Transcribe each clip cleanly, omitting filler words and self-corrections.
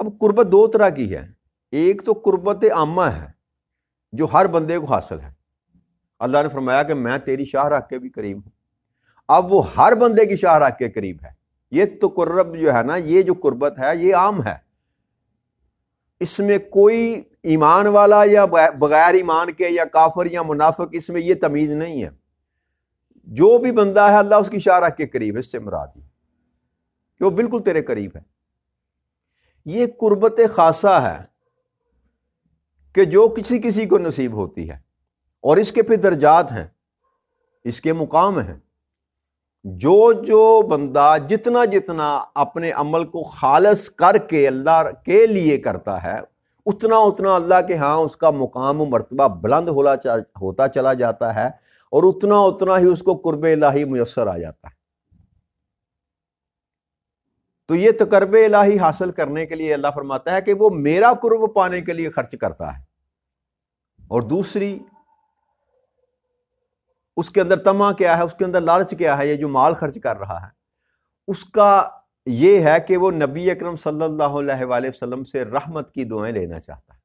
اب قربت دو طرح کی ہے، ایک تو قربت عامہ ہے جو ہر بندے کو حاصل ہے، اللہ نے فرمایا کہ میں تیری شاہ راہ کے بھی قریب ہوں، اب وہ ہر بندے کی شاہ راہ کے قریب ہے۔ یہ تو قرب جو ہے نا، یہ جو قربت ہے یہ عام ہے، اس میں کوئی ایمان والا یا بغیر ایمان کے یا کافر یا منافق، اس میں یہ تمیز نہیں ہے، جو بھی بندہ ہے اللہ اس کی شاہ راہ کے قریب ہے، اس سے مراد ہے کہ وہ بالکل تیرے قریب ہے۔ یہ قربت خاصہ ہے کہ جو کسی کسی کو نصیب ہوتی ہے، اور اس کے پھر درجات ہیں، اس کے مقام ہیں۔ جو بندہ جتنا جتنا اپنے عمل کو خالص کر کے اللہ کے لیے کرتا ہے، اتنا اتنا اللہ کے ہاں اس کا مقام و مرتبہ بلند ہوتا چلا جاتا ہے، اور اتنا اتنا ہی اس کو قرب الہی میسر آ جاتا ہے۔ تو یہ تقرب الہی حاصل کرنے کے لیے اللہ فرماتا ہے کہ وہ میرا قرب پانے کے لیے خرچ کرتا ہے، اور دوسری اس کے اندر طمع کیا ہے، اس کے اندر لالچ کیا ہے، یہ جو مال خرچ کر رہا ہے اس کا یہ ہے کہ وہ نبی اکرم صلی اللہ علیہ وآلہ وسلم سے رحمت کی دعائیں لینا چاہتا ہے،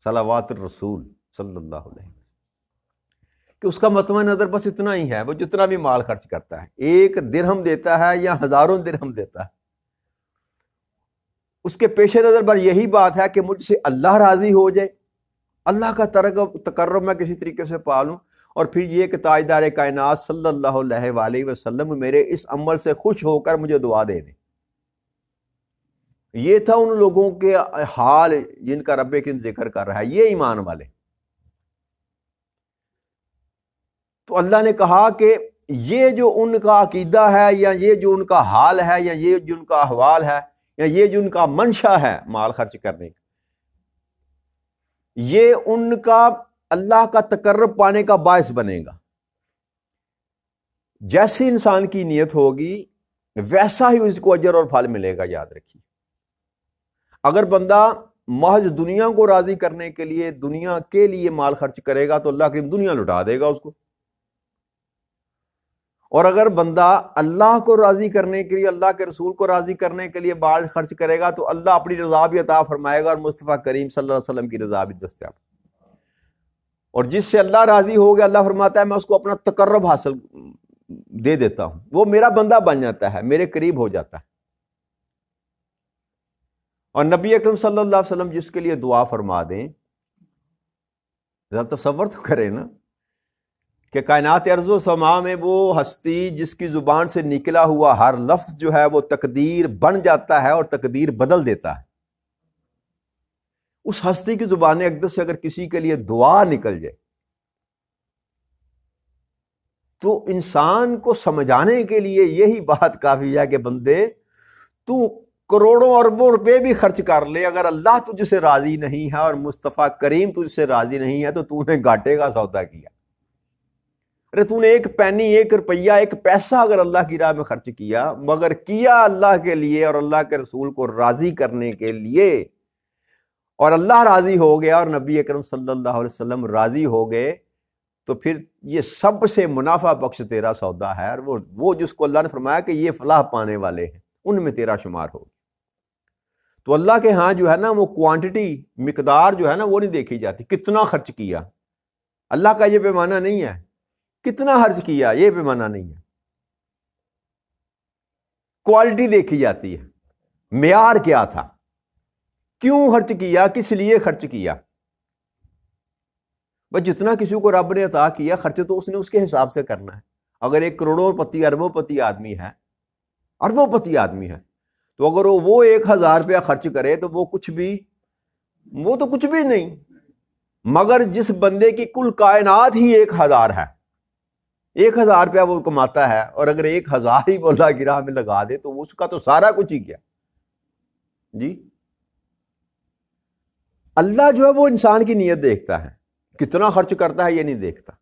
صلوات الرسول صلی اللہ علیہ وسلم، کہ اس کا مطمع نظر بس اتنا ہی ہے، وہ جتنا بھی مال خرچ کرتا ہے، 1 درہم دیتا ہے یا ہزاروں درہم دیتا ہے، اس کے پیش نظر پر یہی بات ہے کہ مجھ سے اللہ راضی ہو جائے، اللہ کا تقرب میں کسی طریقے سے پالوں، اور پھر یہ کہ تاجدار کائنات صلی اللہ علیہ وآلہ وسلم میرے اس عمل سے خوش ہو کر مجھے دعا دے دیں۔ یہ تھا ان لوگوں کے حال جن کا رب کریم ذکر کر رہا ہے، یہ ایمان والے۔ تو اللہ نے کہا کہ یہ جو ان کا عقیدہ ہے، یا یہ جو ان کا حال ہے، یا یہ جو ان کا احوال ہے، یا یہ جو ان کا منشا ہے مال خرچ کرنے کا، یہ ان کا اللہ کا تقرب پانے کا باعث بنے گا۔ جیسی انسان کی نیت ہوگی ویسا ہی اس کو اجر اور پھل ملے گا، یاد رکھیے۔ اگر بندہ محض دنیا کو راضی کرنے کے لیے، دنیا کے لیے مال خرچ کرے گا تو اللہ کریم دنیا لٹا دے گا اس کو، اور اگر بندہ اللہ کو راضی کرنے کے لیے، اللہ کے رسول کو راضی کرنے کے لیے مال خرچ کرے گا تو اللہ اپنی رضا بھی عطا فرمائے گا، اور مصطفیٰ کریم صلی اللہ علیہ وسلم کی رضا بھی دستیاب۔ اور جس سے اللہ راضی ہو گیا، اللہ فرماتا ہے میں اس کو اپنا تقرب حاصل دے دیتا ہوں، وہ میرا بندہ بن جاتا ہے، میرے قریب ہو جاتا ہے۔ اور نبی اکرم صلی اللہ علیہ وسلم جس کے لیے دعا فرما دیں، ذرا تصور تو کریں نا کہ کائنات ارض و سما میں وہ ہستی جس کی زبان سے نکلا ہوا ہر لفظ جو ہے وہ تقدیر بن جاتا ہے اور تقدیر بدل دیتا ہے۔ اس ہستی کی زبان اقدس سے اگر کسی کے لیے دعا نکل جائے تو انسان کو سمجھانے کے لیے یہی بات کافی ہے کہ بندے تو کروڑوں اربوں روپے بھی خرچ کر لے، اگر اللہ تجھ سے راضی نہیں ہے اور مصطفیٰ کریم تجھ سے راضی نہیں ہے تو تو نے گھاٹے کا سودا کیا۔ ارے تو نے 1 پینی، 1 روپیہ، 1 پیسہ اگر اللہ کی راہ میں خرچ کیا، مگر کیا اللہ کے لیے اور اللہ کے رسول کو راضی کرنے کے لیے، اور اللہ راضی ہو گیا اور نبی اکرم صلی اللہ علیہ وسلم راضی ہو گئے، تو پھر یہ سب سے منافع بخش تیرا سودا ہے، اور وہ جس کو اللہ نے فرمایا کہ یہ فلاح پانے والے ہیں ان میں تیرا شمار ہوگا۔ تو اللہ کے ہاں جو ہے نا وہ کوانٹٹی، مقدار جو ہے نا وہ نہیں دیکھی جاتی، کتنا خرچ کیا، اللہ کا یہ پیمانہ نہیں ہے، کتنا خرچ کیا یہ پیمانہ نہیں ہے، کوالٹی دیکھی جاتی ہے، معیار کیا تھا، کیوں خرچ کیا، کس لیے خرچ کیا۔ بس جتنا کسی کو رب نے عطا کیا خرچ تو اس نے اس کے حساب سے کرنا ہے۔ اگر ایک کروڑوں پتی، اربوں پتی آدمی ہے، اربوں پتی آدمی ہے، تو اگر وہ 1000 روپیہ خرچ کرے تو وہ کچھ بھی نہیں، مگر جس بندے کی کل کائنات ہی 1000 ہے، 1000 روپیہ وہ کماتا ہے، اور اگر 1000 ہی وہ اللہ کی راہ میں لگا دے تو اس کا تو سارا کچھ ہی کیا جی۔ اللہ جو ہے وہ انسان کی نیت دیکھتا ہے، کتنا خرچ کرتا ہے یہ نہیں دیکھتا،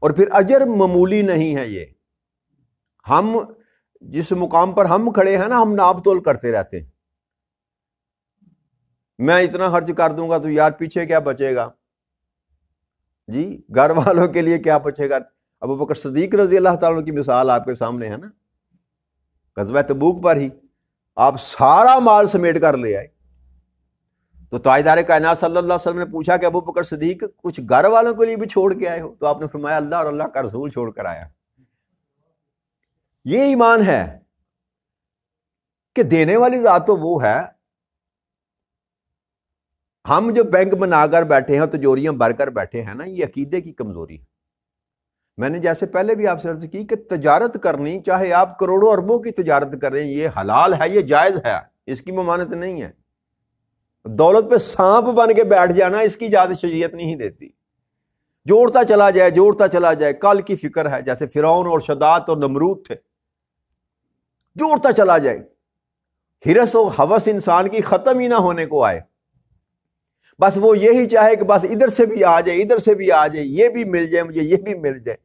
اور پھر اجر معمولی نہیں ہے۔ یہ ہم جس مقام پر ہم کھڑے ہیں نا، ہم ناپ تول کرتے رہتے ہیں، میں اتنا خرچ کر دوں گا تو یار پیچھے کیا بچے گا جی، گھر والوں کے لیے کیا بچے گا۔ ابو بکر صدیق رضی اللہ تعالیٰ کی مثال آپ کے سامنے ہے نا، غزوہ تبوک پر ہی آپ سارا مال سمیٹ کر لے آئے۔ تو تاجدار کائنات صلی اللہ علیہ وسلم نے پوچھا کہ ابو بکر صدیق کچھ گھر والوں کے لیے بھی چھوڑ کے آئے ہو؟ تو آپ نے فرمایا اللہ اور اللہ کا رسول چھوڑ کر آیا۔ یہ ایمان ہے کہ دینے والی ذات تو وہ ہے۔ ہم جو بینک بنا کر بیٹھے ہیں، تجوریاں بھر کر بیٹھے ہیں نا، یہ عقیدے کی کمزوری ہے۔ میں نے جیسے پہلے بھی آپ سے عرض کی کہ تجارت کرنی، چاہے آپ کروڑوں اربوں کی تجارت کریں، یہ حلال ہے، یہ جائز ہے، اس کی ممانعت نہیں ہے۔ دولت پہ سانپ بن کے بیٹھ جانا، اس کی اجازت شریعت نہیں دیتی۔ جوڑتا چلا جائے، جوڑتا چلا جائے، کل کی فکر ہے، جیسے فرعون اور شداد اور نمرود تھے، جوڑتا چلا جائے۔ ہرس و ہوس انسان کی ختم ہی نہ ہونے کو آئے، بس وہ یہی چاہے کہ بس ادھر سے بھی آ جائے، ادھر سے بھی آ جائے، یہ بھی مل جائے مجھے، یہ بھی مل جائے۔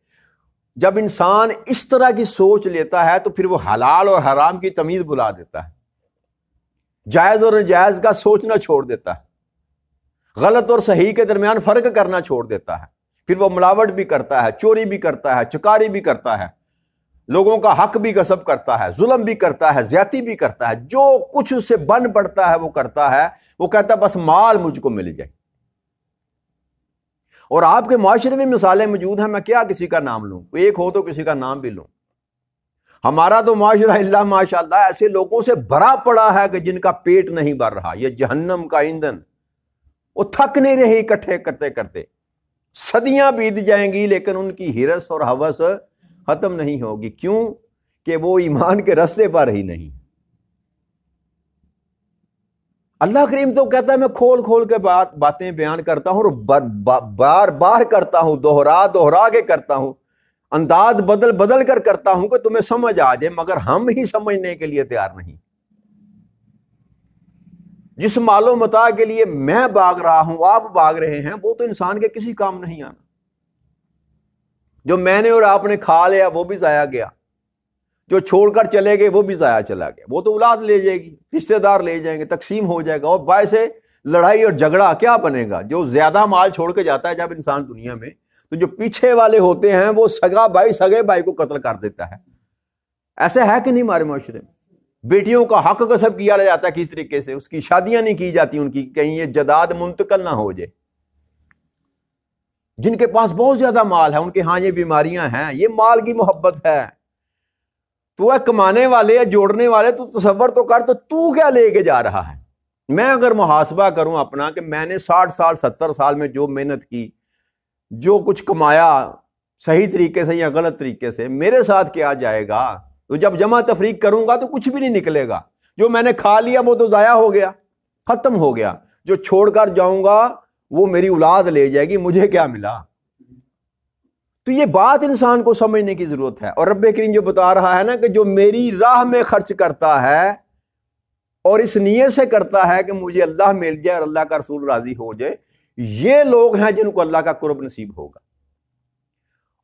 جب انسان اس طرح کی سوچ لیتا ہے تو پھر وہ حلال اور حرام کی تمیز بلا دیتا ہے، جائز اور ناجائز کا سوچنا چھوڑ دیتا ہے، غلط اور صحیح کے درمیان فرق کرنا چھوڑ دیتا ہے۔ پھر وہ ملاوٹ بھی کرتا ہے، چوری بھی کرتا ہے، چکاری بھی کرتا ہے، لوگوں کا حق بھی غصب کرتا ہے، ظلم بھی کرتا ہے، زیادتی بھی کرتا ہے، جو کچھ اس سے بن پڑتا ہے وہ کرتا ہے۔ وہ کہتا ہے بس مال مجھ کو مل جائے۔ اور آپ کے معاشرے میں مثالیں موجود ہیں، میں کیا کسی کا نام لوں، ایک ہو تو کسی کا نام بھی لوں۔ ہمارا تو معاشرہ اللہ ماشاء اللہ ایسے لوگوں سے بھرا پڑا ہے کہ جن کا پیٹ نہیں بھر رہا، یہ جہنم کا ایندھن، وہ تھک نہیں رہے اکٹھے کرتے کرتے، صدیاں بیت جائیں گی لیکن ان کی ہرس اور ہوس ختم نہیں ہوگی۔ کیوں؟ کہ وہ ایمان کے رستے پر ہی نہیں۔ اللہ کریم تو کہتا ہے میں کھول کھول کے باتیں بیان کرتا ہوں اور بار بار کرتا ہوں، دوہرا دوہرا کے کرتا ہوں، انداز بدل بدل کر کرتا ہوں کہ تمہیں سمجھ آ جائے، مگر ہم ہی سمجھنے کے لیے تیار نہیں۔ جس مال و متاع کے لیے میں بھاگ رہا ہوں، آپ بھاگ رہے ہیں، وہ تو انسان کے کسی کام نہیں آنا۔ جو میں نے اور آپ نے کھا لیا وہ بھی ضائع گیا، جو چھوڑ کر چلے گئے وہ بھی ضائع چلا گیا۔ وہ تو اولاد لے جائے گی، رشتہ دار لے جائیں گے، تقسیم ہو جائے گا، اور باعث لڑائی اور جھگڑا کیا بنے گا؟ جو زیادہ مال چھوڑ کے جاتا ہے جب انسان دنیا میں، تو جو پیچھے والے ہوتے ہیں وہ سگا بھائی سگے بھائی کو قتل کر دیتا ہے۔ ایسا ہے کہ نہیں ہمارے معاشرے میں؟ بیٹیوں کا حق غصب کیا جاتا ہے کس طریقے سے، اس کی شادیاں نہیں کی جاتی ان کی، کہیں یہ جداد منتقل نہ ہو جائے۔ جن کے پاس بہت زیادہ مال ہے ان کے ہاں یہ بیماریاں ہیں، یہ مال کی محبت ہے۔ تو ہے کمانے والے، جوڑنے والے، تو تصور تو کر، تو کیا لے کے جا رہا ہے؟ میں اگر محاسبہ کروں اپنا کہ میں نے 60 سال 70 سال میں جو محنت کی، جو کچھ کمایا، صحیح طریقے سے یا غلط طریقے سے، میرے ساتھ کیا جائے گا؟ تو جب جمع تفریق کروں گا تو کچھ بھی نہیں نکلے گا۔ جو میں نے کھا لیا وہ تو ضائع ہو گیا، ختم ہو گیا۔ جو چھوڑ کر جاؤں گا وہ میری اولاد لے جائے گی، مجھے کیا ملا؟ تو یہ بات انسان کو سمجھنے کی ضرورت ہے۔ اور رب کریم جو بتا رہا ہے نا کہ جو میری راہ میں خرچ کرتا ہے اور اس نیت سے کرتا ہے کہ مجھے اللہ مل جائے اور اللہ کا رسول راضی ہو جائے، یہ لوگ ہیں جن کو اللہ کا قرب نصیب ہوگا۔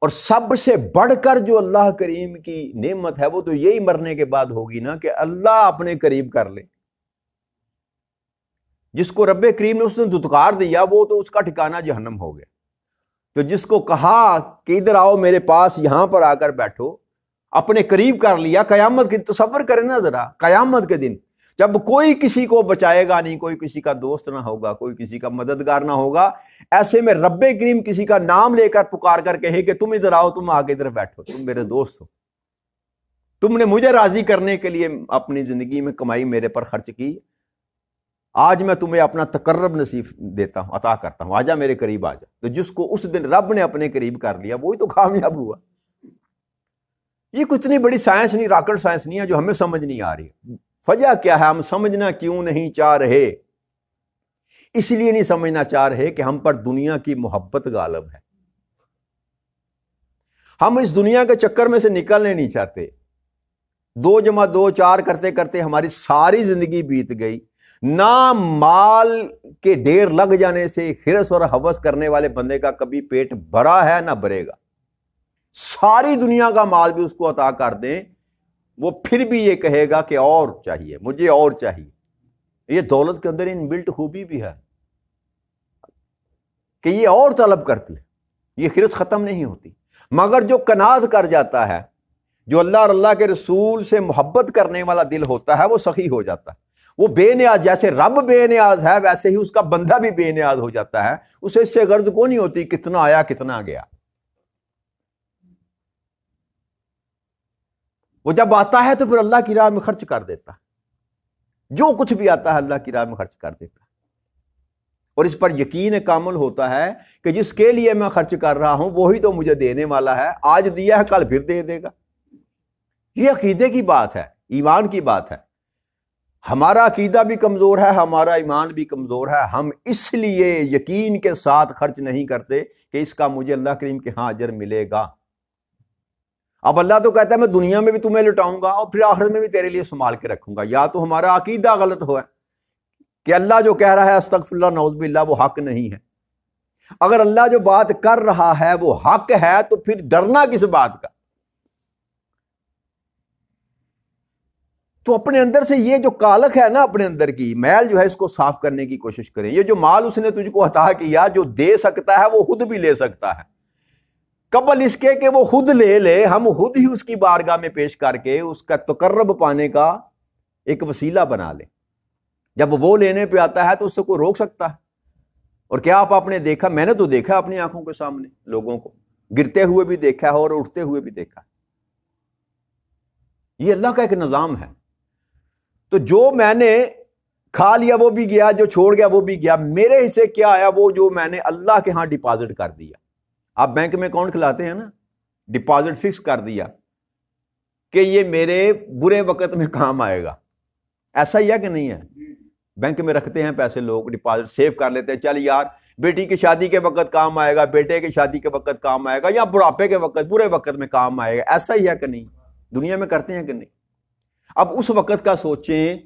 اور سب سے بڑھ کر جو اللہ کریم کی نعمت ہے وہ تو یہی مرنے کے بعد ہوگی نا، کہ اللہ اپنے قریب کر لے۔ جس کو رب کریم نے اس نے دھتکار دیا وہ تو اس کا ٹھکانہ جہنم ہو گیا۔ تو جس کو کہا کہ ادھر آؤ میرے پاس، یہاں پر آ کر بیٹھو، اپنے قریب کر لیا۔ قیامت کی تصور کریں نا ذرا، قیامت کے دن جب کوئی کسی کو بچائے گا نہیں، کوئی کسی کا دوست نہ ہوگا، کوئی کسی کا مددگار نہ ہوگا، ایسے میں رب کریم کسی کا نام لے کر پکار کر کہے کہ تم ادھر آؤ، تم آگے ادھر بیٹھو، تم میرے دوست ہو، تم نے مجھے راضی کرنے کے لیے اپنی زندگی میں کمائی میرے پر خرچ کی، آج میں تمہیں اپنا تقرب نصیب دیتا ہوں، عطا کرتا ہوں، آجا میرے قریب آجا۔ تو جس کو اس دن رب نے اپنے قریب کر لیا وہی تو کامیاب ہوا۔ یہ کچھ اتنی بڑی سائنس نہیں، راکٹ سائنس نہیں ہے جو ہمیں سمجھ نہیں آ رہی۔ وجہ کیا ہے؟ ہم سمجھنا کیوں نہیں چاہ رہے؟ اس لیے نہیں سمجھنا چاہ رہے کہ ہم پر دنیا کی محبت غالب ہے۔ ہم اس دنیا کے چکر میں سے نکلنے نہیں چاہتے۔ 2 + 2 4 کرتے کرتے ہماری ساری زندگی بیت گئی۔ نہ مال کے ڈھیر لگ جانے سے ہرس اور ہوس کرنے والے بندے کا کبھی پیٹ بھرا ہے نہ بھرے گا۔ ساری دنیا کا مال بھی اس کو عطا کر دیں، وہ پھر بھی یہ کہے گا کہ اور چاہیے، مجھے اور چاہیے۔ یہ دولت کے اندر ان بلٹ خوبی بھی ہے کہ یہ اور طلب کرتی ہے، یہ ہرس ختم نہیں ہوتی۔ مگر جو قناعت کر جاتا ہے، جو اللہ اور اللہ کے رسول سے محبت کرنے والا دل ہوتا ہے وہ سخی ہو جاتا ہے، وہ بے نیاز، جیسے رب بے نیاز ہے ویسے ہی اس کا بندہ بھی بے نیاز ہو جاتا ہے، اسے اس سے غرض کو نہیں ہوتی کتنا آیا کتنا گیا، وہ جب آتا ہے تو پھر اللہ کی راہ میں خرچ کر دیتا ہے، جو کچھ بھی آتا ہے اللہ کی راہ میں خرچ کر دیتا ہے، اور اس پر یقین کامل ہوتا ہے کہ جس کے لیے میں خرچ کر رہا ہوں وہی تو مجھے دینے والا ہے، آج دیا ہے کل پھر دے دے گا۔ یہ عقیدے کی بات ہے، ایمان کی بات ہے۔ ہمارا عقیدہ بھی کمزور ہے، ہمارا ایمان بھی کمزور ہے، ہم اس لیے یقین کے ساتھ خرچ نہیں کرتے کہ اس کا مجھے اللہ کریم کے ہاں اجر ملے گا۔ اب اللہ تو کہتا ہے میں دنیا میں بھی تمہیں لٹاؤں گا اور پھر آخرت میں بھی تیرے لیے سنبھال کے رکھوں گا۔ یا تو ہمارا عقیدہ غلط ہوا ہے کہ اللہ جو کہہ رہا ہے استغفر اللہ نعوذ باللہ وہ حق نہیں ہے، اگر اللہ جو بات کر رہا ہے وہ حق ہے تو پھر ڈرنا کس بات کا؟ تو اپنے اندر سے یہ جو کالک ہے نا، اپنے اندر کی میل جو ہے اس کو صاف کرنے کی کوشش کریں۔ یہ جو مال اس نے تجھ کو عطا کیا، جو دے سکتا ہے وہ خود بھی لے سکتا ہے، قبل اس کے کہ وہ خود لے لے ہم خود ہی اس کی بارگاہ میں پیش کر کے اس کا تقرب پانے کا ایک وسیلہ بنا لیں۔ جب وہ لینے پہ آتا ہے تو اس سے کوئی روک سکتا ہے؟ اور کیا آپ نے دیکھا، میں نے تو دیکھا اپنی آنکھوں کے سامنے لوگوں کو گرتے ہوئے بھی دیکھا ہے اور اٹھتے ہوئے بھی دیکھا۔ یہ اللہ کا ایک نظام ہے۔ تو جو میں نے کھا لیا وہ بھی گیا، جو چھوڑ گیا وہ بھی گیا، میرے حصے کیا آیا؟ وہ جو میں نے اللہ کے ہاں ڈپازٹ کر دیا۔ آپ بینک میں اکاؤنٹ کھلاتے ہیں نا، ڈپازٹ فکس کر دیا کہ یہ میرے برے وقت میں کام آئے گا، ایسا ہی ہے کہ نہیں ہے؟ بینک میں رکھتے ہیں پیسے لوگ، ڈپازٹ سیو کر لیتے ہیں، چل یار بیٹی کی شادی کے وقت کام آئے گا، بیٹے کی شادی کے وقت کام آئے گا، یا بڑھاپے کے وقت برے وقت میں کام آئے گا، ایسا ہی ہے کہ نہیں؟ دنیا میں کرتے ہیں کہ نہیں؟ اب اس وقت کا سوچیں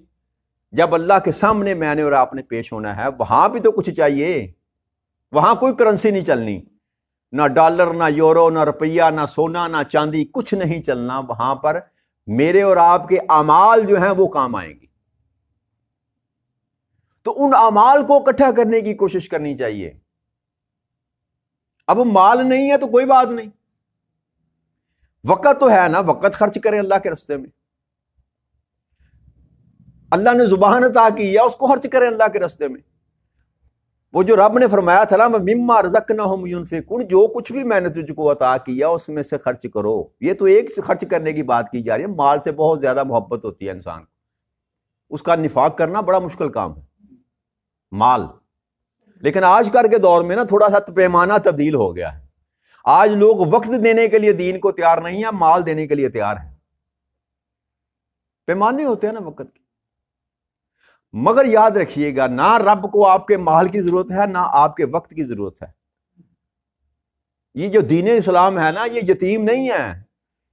جب اللہ کے سامنے میں نے اور آپ نے پیش ہونا ہے، وہاں بھی تو کچھ چاہیے، وہاں کوئی کرنسی نہیں چلنی، نہ ڈالر، نہ یورو، نہ روپیہ، نہ سونا، نہ چاندی، کچھ نہیں چلنا۔ وہاں پر میرے اور آپ کے اعمال جو ہیں وہ کام آئیں گے، تو ان اعمال کو اکٹھا کرنے کی کوشش کرنی چاہیے۔ اب مال نہیں ہے تو کوئی بات نہیں، وقت تو ہے نا، وقت خرچ کریں اللہ کے راستے میں۔ اللہ نے زبان عطا کی ہے، اس کو خرچ کریں اللہ کے راستے میں۔ وہ جو رب نے فرمایا تھا نا مما رزقناہم ينفقون، جو کچھ بھی میں نے تجھ کو عطا کیا اس میں سے خرچ کرو۔ یہ تو ایک خرچ کرنے کی بات کی جا رہی ہے۔ مال سے بہت زیادہ محبت ہوتی ہے انسان کو، اس کا انفاق کرنا بڑا مشکل کام ہے مال۔ لیکن آج کل کے دور میں نا تھوڑا سا پیمانہ تبدیل ہو گیا ہے، آج لوگ وقت دینے کے لیے دین کو تیار نہیں ہیں، مال دینے کے لیے تیار ہیں۔ پیمانے ہوتے ہیں نا وقت کے۔ مگر یاد رکھیے گا، نہ رب کو آپ کے مال کی ضرورت ہے نہ آپ کے وقت کی ضرورت ہے۔ یہ جو دین اسلام ہے نا یہ یتیم نہیں ہے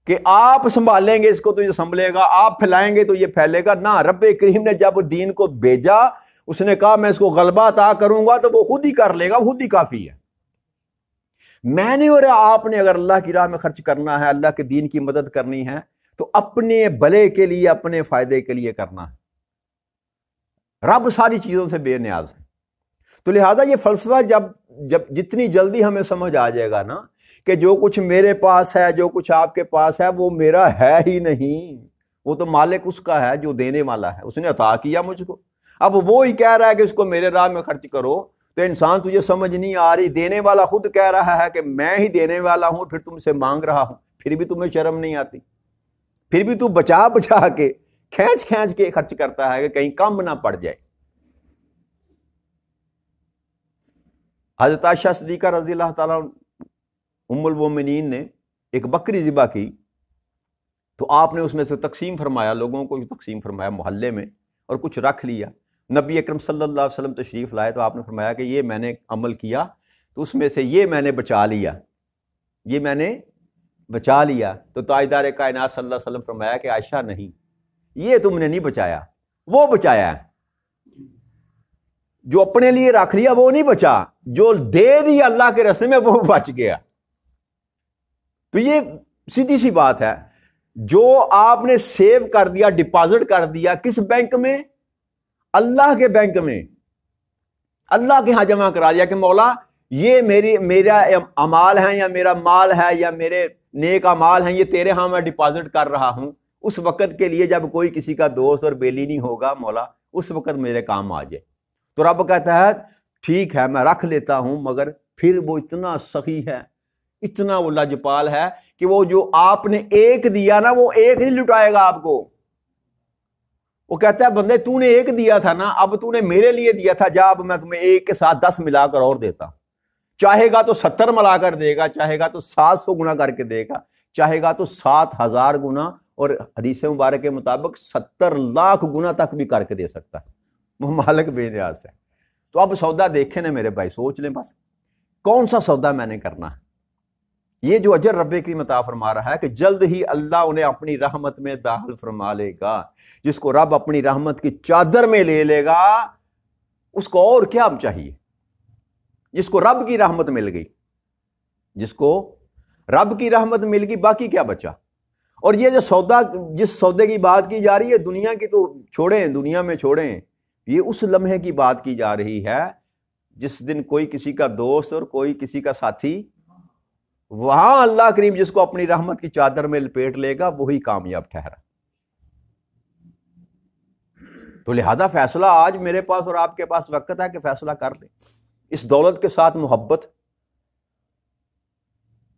کہ آپ سنبھالیں گے اس کو تو یہ سنبھلے گا، آپ پھیلائیں گے تو یہ پھیلے گا۔ نہ، رب کریم نے جب دین کو بھیجا اس نے کہا میں اس کو غلبہ عطا کروں گا تو وہ خود ہی کر لے گا، خود ہی کافی ہے۔ میں نے اور آپ نے اگر اللہ کی راہ میں خرچ کرنا ہے، اللہ کے دین کی مدد کرنی ہے تو اپنے بھلے کے لیے، اپنے فائدے کے لیے کرنا ہے۔ رب ساری چیزوں سے بے نیاز ہے۔ تو لہذا یہ فلسفہ جب جتنی جلدی ہمیں سمجھ آ جائے گا نا کہ جو کچھ میرے پاس ہے، جو کچھ آپ کے پاس ہے وہ میرا ہے ہی نہیں، وہ تو مالک اس کا ہے جو دینے والا ہے، اس نے عطا کیا مجھ کو۔ اب وہ ہی کہہ رہا ہے کہ اس کو میرے راہ میں خرچ کرو، تو انسان تجھے سمجھ نہیں آ رہی، دینے والا خود کہہ رہا ہے کہ میں ہی دینے والا ہوں، پھر تم سے مانگ رہا ہوں، پھر بھی تمہیں شرم نہیں آتی، پھر بھی تو بچا بچا کے کھینچ کھینچ کے خرچ کرتا ہے کہ کہیں کم نہ پڑ جائے۔ حضرت عائشہ صدیقہ رضی اللہ تعالیٰ ام المومنین نے ایک بکری ذبح کی تو آپ نے اس میں سے تقسیم فرمایا، لوگوں کو بھی تقسیم فرمایا محلے میں، اور کچھ رکھ لیا۔ نبی اکرم صلی اللہ علیہ وسلم تشریف لائے تو آپ نے فرمایا کہ یہ میں نے عمل کیا تو اس میں سے یہ میں نے بچا لیا، یہ میں نے بچا لیا۔ تو تاجدار کائنات صلی اللہ علیہ وسلم فرمایا کہ عائشہ نہیں، یہ تم نے نہیں بچایا، وہ بچایا ہے۔ جو اپنے لیے رکھ لیا وہ نہیں بچا، جو دے دیا اللہ کے راستے میں وہ بچ گیا۔ تو یہ سیدھی سی بات ہے، جو آپ نے سیو کر دیا، ڈپازٹ کر دیا کس بینک میں؟ اللہ کے بینک میں، اللہ کے ہاں جمع کرا دیا کہ مولا یہ میرا امال ہے یا میرا مال ہے یا نیک اعمال ہیں یہ تیرے ہاں میں ڈپازٹ کر رہا ہوں، اس وقت کے لیے جب کوئی کسی کا دوست اور بیلی نہیں ہوگا مولا، اس وقت میرے کام آ جائے۔ تو رب کہتا ہے ٹھیک ہے میں رکھ لیتا ہوں، مگر پھر وہ اتنا سخی ہے، اتنا وہ لجپال ہے کہ وہ جو آپ نے ایک دیا نا، وہ ایک نہیں لٹائے گا آپ کو۔ وہ کہتا ہے بندے تو نے ایک دیا تھا نا، اب تو نے میرے لیے دیا تھا، جا اب میں تمہیں ایک کے ساتھ 10 ملا کر اور دیتا ہوں۔ چاہے گا تو 70 ملا کر دے گا، چاہے گا تو 700 گنا کر کے دے گا، چاہے گا تو 7000 گنا، اور حدیث مبارک کے مطابق 70 لاکھ گنا تک بھی کر کے دے سکتا ہے۔ وہ مالک بے نیاز ہے۔ تو اب سودا دیکھیں نا میرے بھائی، سوچ لیں بس کون سا سودا میں نے کرنا ہے۔ یہ جو اجر رب کریم عطا فرما رہا ہے کہ جلد ہی اللہ انہیں اپنی رحمت میں داخل فرما لے گا۔ جس کو رب اپنی رحمت کی چادر میں لے لے گا اس کو اور کیا چاہیے؟ جس کو رب کی رحمت مل گئی، جس کو رب کی رحمت مل گئی، باقی کیا بچا؟ اور یہ جو سودا، جس سودے کی بات کی جا رہی ہے، دنیا کی تو چھوڑیں، دنیا میں چھوڑیں، یہ اس لمحے کی بات کی جا رہی ہے جس دن کوئی کسی کا دوست اور کوئی کسی کا ساتھی، وہاں اللہ کریم جس کو اپنی رحمت کی چادر میں لپیٹ لے گا وہی کامیاب ٹھہرا۔ تو لہذا فیصلہ آج میرے پاس اور آپ کے پاس وقت ہے کہ فیصلہ کر لیں۔ اس دولت کے ساتھ محبت،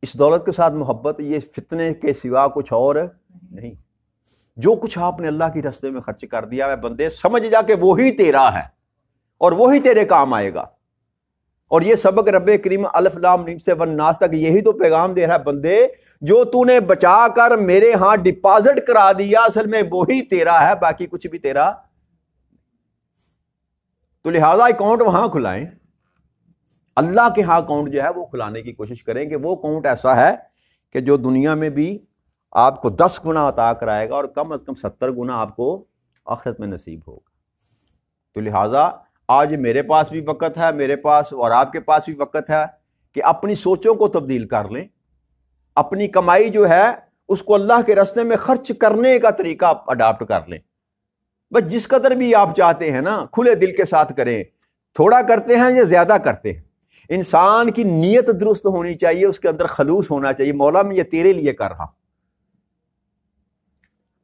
اس دولت کے ساتھ محبت یہ فتنے کے سوا کچھ اور نہیں۔ جو کچھ آپ نے اللہ کی راستے میں خرچ کر دیا ہے بندے، سمجھ جا کہ وہی تیرا ہے اور وہی تیرے کام آئے گا۔ اور یہ سبق رب کریم الف لام میم سے والناس تک یہی تو پیغام دے رہا ہے، بندے جو تو نے بچا کر میرے ہاں ڈپازٹ کرا دیا اصل میں وہی تیرا ہے، باقی کچھ بھی تیرا۔ تو لہذا اکاؤنٹ وہاں کھلائیں، اللہ کے ہاں اکاؤنٹ جو ہے وہ کھلانے کی کوشش کریں کہ وہ اکاؤنٹ ایسا ہے کہ جو دنیا میں بھی آپ کو 10 گنا عطا کرائے گا اور کم از کم 70 گنا آپ کو آخرت میں نصیب ہوگا۔ تو لہٰذا آج میرے پاس بھی وقت ہے، میرے پاس اور آپ کے پاس بھی وقت ہے کہ اپنی سوچوں کو تبدیل کر لیں، اپنی کمائی جو ہے اس کو اللہ کے راستے میں خرچ کرنے کا طریقہ اڈاپٹ کر لیں۔ بس جس قدر بھی آپ چاہتے ہیں نا، کھلے دل کے ساتھ کریں، تھوڑا کرتے ہیں یا زیادہ کرتے ہیں، انسان کی نیت درست ہونی چاہیے، اس کے اندر خلوص ہونا چاہیے، مولا میں یہ تیرے لیے کر رہا،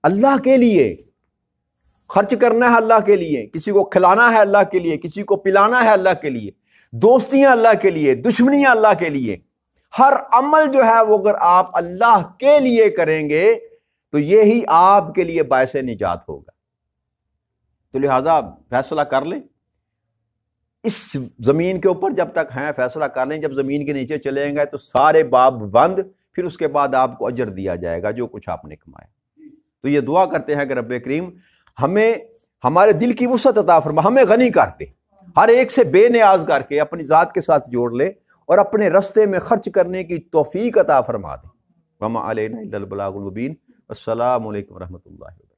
اللہ کے لیے خرچ کرنا ہے، اللہ کے لیے، کسی کو کھلانا ہے اللہ کے لیے، کسی کو پلانا ہے اللہ کے لیے، دوستیاں اللہ کے لیے، دشمنیاں اللہ کے لیے۔ ہر عمل جو ہے وہ اگر آپ اللہ کے لیے کریں گے تو یہی آپ کے لیے باعث نجات ہوگا۔ تو لہذا فیصلہ کر لیں، اس زمین کے اوپر جب تک ہیں فیصلہ کر لیں، جب زمین کے نیچے چلیں گے تو سارے باب بند، پھر اس کے بعد آپ کو اجر دیا جائے گا جو کچھ آپ نے کمایا۔ تو یہ دعا کرتے ہیں کہ رب کریم ہمیں ہمارے دل کی وسعت عطا فرما، ہمیں غنی کر دے، ہر ایک سے بے نیاز کر کے اپنی ذات کے ساتھ جوڑ لے اور اپنے رستے میں خرچ کرنے کی توفیق عطا فرما دے۔ وما علینا الا البلاغ المبین۔ السلام علیکم ورحمۃ اللہ۔